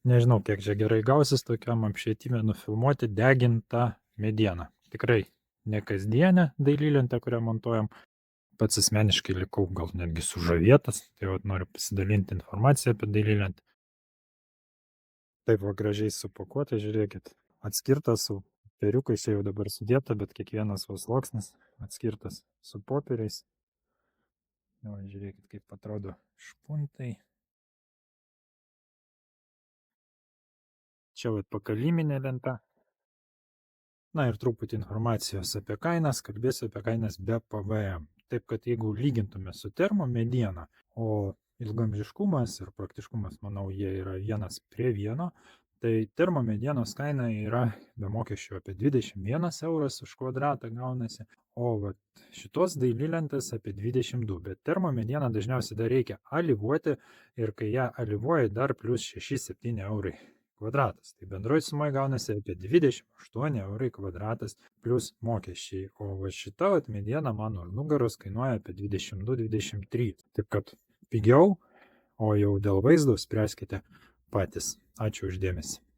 Nežinau, kiek čia gerai gausis tokiam apšvietime nufilmuoti degintą medieną. Tikrai ne kasdienę dailylentę, kurią montuojam. Pats asmeniškai likau gal netgi sužavėtas, tai vat noriu pasidalinti informaciją apie dailylentę. Taip va gražiai supakuota, žiūrėkit. Atskirtas su popieriukais, čia jau dabar sudėta, bet kiekvienas va sluoksnis atskirtas su popieriais. Va, žiūrėkit, kaip atrodo špuntai. Čia vat pakaliminė lenta. Na ir truputį informacijos apie kainas, kalbėsiu apie kainas be PVM. Taip kad jeigu lygintume su termo mediena, o ilgamžiškumas ir praktiškumas, manau, jie yra 1:1, tai termo medienos kaina yra be mokesčių apie 21 euras už kvadratą gaunasi, o vat šitos dailylentės apie 22, bet termo medieną dažniausiai dar reikia alyvuoti ir kai ją alyvuoji dar plus 6-7 eurai kvadratas. Tai bendroji suma gaunasi apie 28 eurai kvadratas plus mokesčiai. O va šita vat mediena mano ant nugaros kainuoja apie 22-23. Taip kad pigiau, o jau dėl vaizdo spręskite patys. Ačiū uždėmesi.